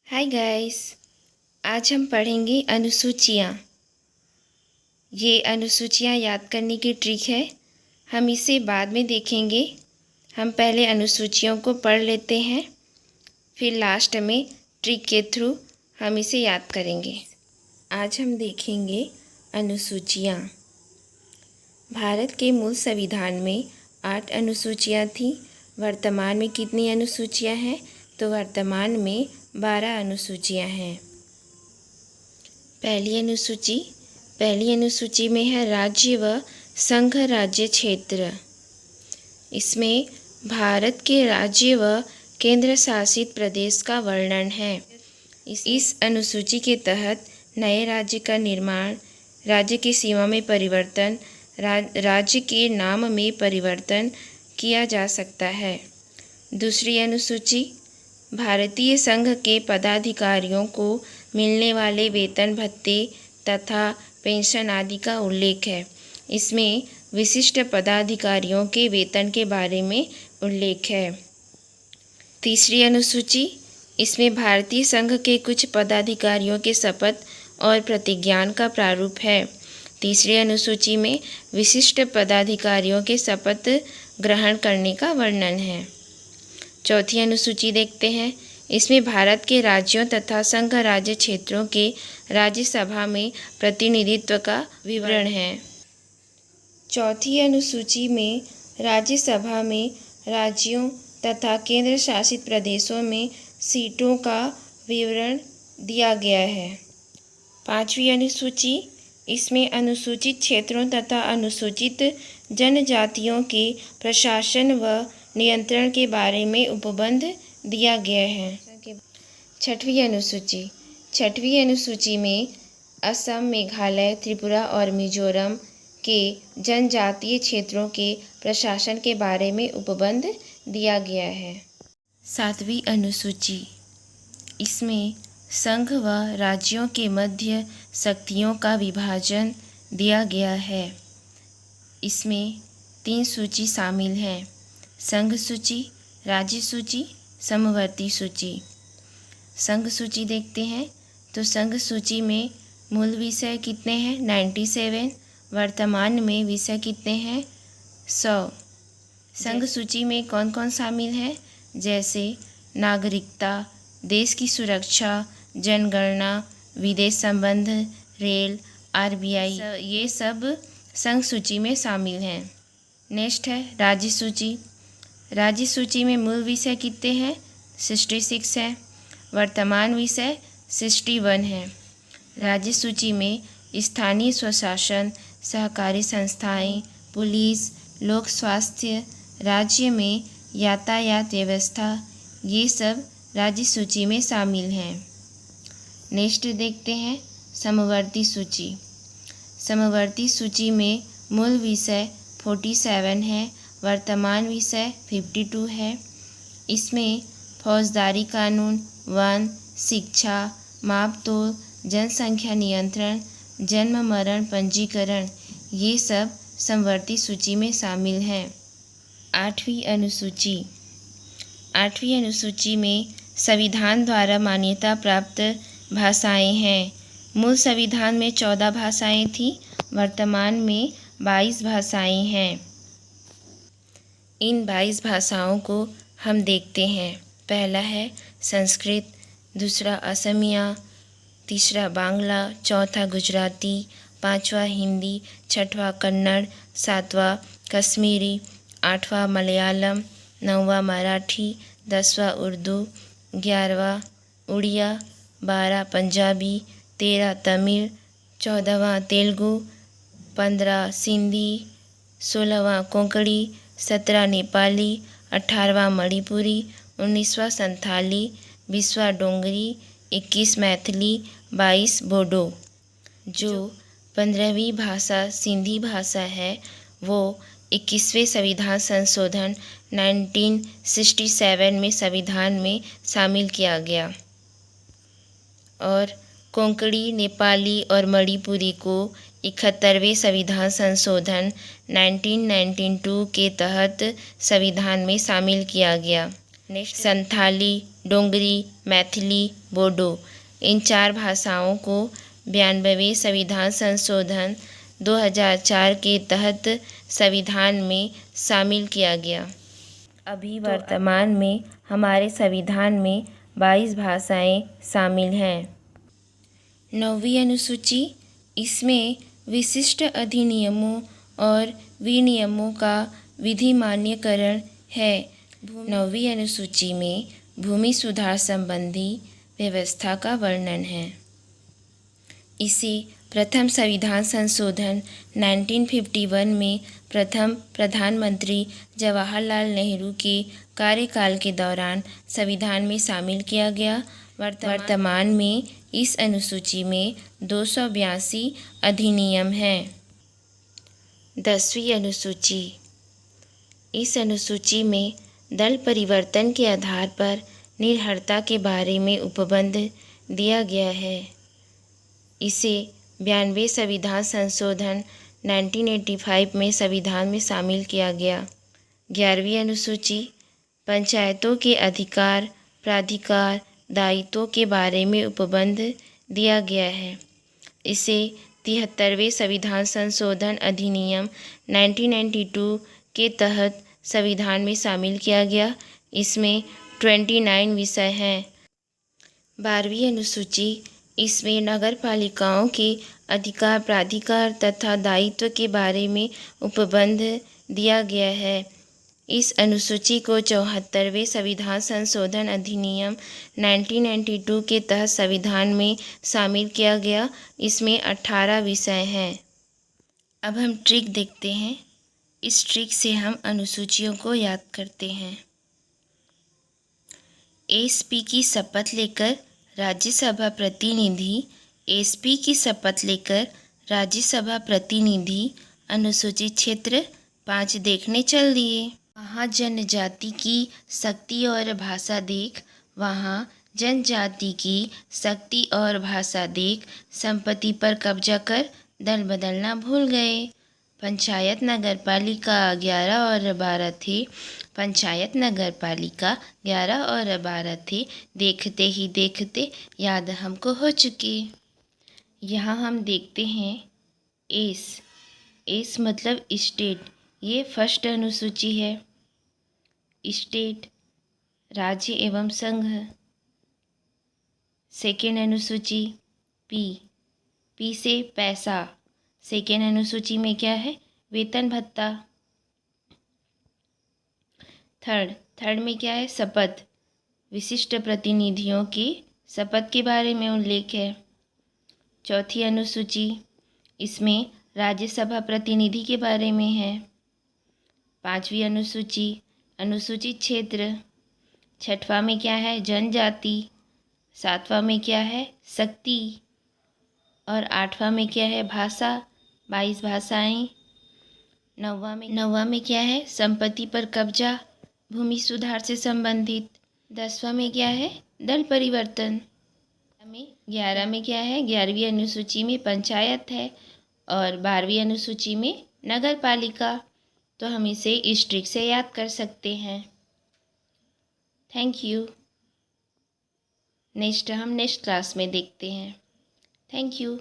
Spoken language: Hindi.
Hi guys. आज हम पढ़ेंगे अनुसूचियाँ। ये अनुसूचियाँ याद करने की ट्रिक है। हम इसे बाद में देखेंगे। हम पहले अनुसूचियों को पढ़ लेते हैं, फिर लास्ट में ट्रिक के थ्रू हम इसे याद करेंगे। आज हम देखेंगे अनुसूचियाँ। भारत के मूल संविधान में 8 अनुसूचियाँ थीं। वर्तमान में कितनी अनुसूचियाँ हैं? तो वर्तमान में 12 अनुसूचियाँ हैं। पहली अनुसूची में है राज्य व संघ राज्य क्षेत्र। इसमें भारत के राज्य व केंद्र शासित प्रदेश का वर्णन है। इस अनुसूची के तहत नए राज्य का निर्माण, राज्य की सीमा में परिवर्तन, राज्य के नाम में परिवर्तन किया जा सकता है। दूसरी अनुसूची भारतीय संघ के पदाधिकारियों को मिलने वाले वेतन भत्ते तथा पेंशन आदि का उल्लेख है। इसमें विशिष्ट पदाधिकारियों के वेतन के बारे में उल्लेख है। तीसरी अनुसूची, इसमें भारतीय संघ के कुछ पदाधिकारियों के शपथ और प्रतिज्ञान का प्रारूप है। तीसरी अनुसूची में विशिष्ट पदाधिकारियों के शपथ ग्रहण करने का वर्णन है। चौथी अनुसूची देखते हैं। इसमें भारत के राज्यों तथा संघ राज्य क्षेत्रों के राज्यसभा में प्रतिनिधित्व का विवरण है। चौथी अनुसूची में राज्यसभा में राज्यों तथा केंद्र शासित प्रदेशों में सीटों का विवरण दिया गया है। पांचवी अनुसूची, इसमें अनुसूचित क्षेत्रों तथा अनुसूचित जनजातियों के प्रशासन व नियंत्रण के बारे में उपबंध दिया गया है। छठवीं अनुसूची में असम, मेघालय, त्रिपुरा और मिजोरम के जनजातीय क्षेत्रों के प्रशासन के बारे में उपबंध दिया गया है। सातवीं अनुसूची, इसमें संघ व राज्यों के मध्य शक्तियों का विभाजन दिया गया है। इसमें 3 सूची शामिल हैं: संघ सूची, राज्य सूची, समवर्ती सूची। संघ सूची देखते हैं तो संघ सूची में मूल विषय कितने हैं? 97। वर्तमान में विषय कितने हैं? 100। संघ सूची में कौन कौन शामिल है? जैसे नागरिकता, देश की सुरक्षा, जनगणना, विदेश संबंध, रेल, RBI, ये सब संघ सूची में शामिल हैं। नेक्स्ट है राज्य सूची। राज्य सूची में मूल विषय कितने हैं? 66 है। वर्तमान विषय 61 है। राज्य सूची में स्थानीय स्वशासन, सहकारी संस्थाएं, पुलिस, लोक स्वास्थ्य, राज्य में यातायात व्यवस्था, ये सब राज्य सूची में शामिल हैं। नेक्स्ट देखते हैं समवर्ती सूची। समवर्ती सूची में मूल विषय 47 है। वर्तमान विषय 52 है। इसमें फौजदारी कानून, वन, शिक्षा, मापतोल, जनसंख्या नियंत्रण, जन्म मरण पंजीकरण, ये सब समवर्ती सूची में शामिल हैं। आठवीं अनुसूची में संविधान द्वारा मान्यता प्राप्त भाषाएं हैं। मूल संविधान में 14 भाषाएं थीं। वर्तमान में 22 भाषाएं हैं। इन 22 भाषाओं को हम देखते हैं। पहला है संस्कृत, दूसरा असमिया, तीसरा बांग्ला, चौथा गुजराती, पांचवा हिंदी, छठवां कन्नड़, सातवां कश्मीरी, आठवां मलयालम, नौवां मराठी, 10वां उर्दू, 11वां उड़िया, 12 पंजाबी, 13 तमिल, 14वां तेलुगु, 15 सिंधी, 16वां कोंकणी, 17 नेपाली, 18वां मणिपुरी, 19वां संथाली, 20वां डोंगरी, 21 मैथिली, 22 बोडो। जो 15वीं भाषा सिंधी भाषा है वो 21वें संविधान संशोधन 1967 में संविधान में शामिल किया गया और कोंकणी, नेपाली और मणिपुरी को 71वें संविधान संशोधन 1992 के तहत संविधान में शामिल किया गया। नेक्स्ट संथाली, डोंगरी, मैथिली, बोडो, इन 4 भाषाओं को 92वें संविधान संशोधन 2004 के तहत संविधान में शामिल किया गया। अभी वर्तमान में हमारे संविधान में 22 भाषाएं शामिल हैं। 9वीं अनुसूची, इसमें विशिष्ट अधिनियमों और विनियमों का विधि मान्यकरण है। 9वीं अनुसूची में भूमि सुधार संबंधी व्यवस्था का वर्णन है। इसे प्रथम संविधान संशोधन 1951 में प्रथम प्रधानमंत्री जवाहरलाल नेहरू के कार्यकाल के दौरान संविधान में शामिल किया गया। वर्तमान में इस अनुसूची में 282 अधिनियम हैं। 10वीं अनुसूची, इस अनुसूची में दल परिवर्तन के आधार पर निर्भरता के बारे में उपबंध दिया गया है। इसे 92 संविधान संशोधन 1985 में संविधान में शामिल किया गया। 11वीं अनुसूची, पंचायतों के अधिकार, प्राधिकार, दायित्वों के बारे में उपबंध दिया गया है। इसे 73वें संविधान संशोधन अधिनियम 1992 के तहत संविधान में शामिल किया गया। इसमें 29 विषय हैं। 12वीं अनुसूची, इसमें नगर पालिकाओं के अधिकार, प्राधिकार तथा दायित्व के बारे में उपबंध दिया गया है। इस अनुसूची को 74वें संविधान संशोधन अधिनियम 1992 के तहत संविधान में शामिल किया गया। इसमें 18 विषय हैं। अब हम ट्रिक देखते हैं। इस ट्रिक से हम अनुसूचियों को याद करते हैं। एसपी की शपथ लेकर राज्यसभा प्रतिनिधि, एसपी की शपथ लेकर राज्यसभा प्रतिनिधि अनुसूचित क्षेत्र 5 देखने चल दिए। वहाँ जनजाति की शक्ति और भाषा देख, वहाँ जनजाति की शक्ति और भाषा देख संपत्ति पर कब्जा कर दल बदलना भूल गए। पंचायत नगरपालिका 11 और 12 थे। पंचायत नगरपालिका 11 और 12 थे। देखते ही देखते याद हमको हो चुकी। यहाँ हम देखते हैं एस, एस मतलब स्टेट, ये फर्स्ट अनुसूची है। स्टेट राज्य एवं संघ। सेकेंड अनुसूची पी, पी से पैसा। सेकेंड अनुसूची में क्या है? वेतन भत्ता। थर्ड में क्या है? शपथ, विशिष्ट प्रतिनिधियों की शपथ के बारे में उल्लेख है। चौथी अनुसूची, इसमें राज्यसभा प्रतिनिधि के बारे में है। 5वीं अनुसूची, अनुसूचित क्षेत्र। 6वां में क्या है? जनजाति। 7वां में क्या है? शक्ति। और 8वां में क्या है? भाषा, 22 भाषाएं। 9वां में क्या है? संपत्ति पर कब्जा, भूमि सुधार से संबंधित। 10वां में क्या है? दल परिवर्तन। 11 में क्या है? 11वीं अनुसूची में पंचायत है और 12वीं अनुसूची में नगर पालिका। तो हम इसे इस ट्रिक से याद कर सकते हैं। Thank you. नेक्स्ट हम नेक्स्ट क्लास में देखते हैं। Thank you.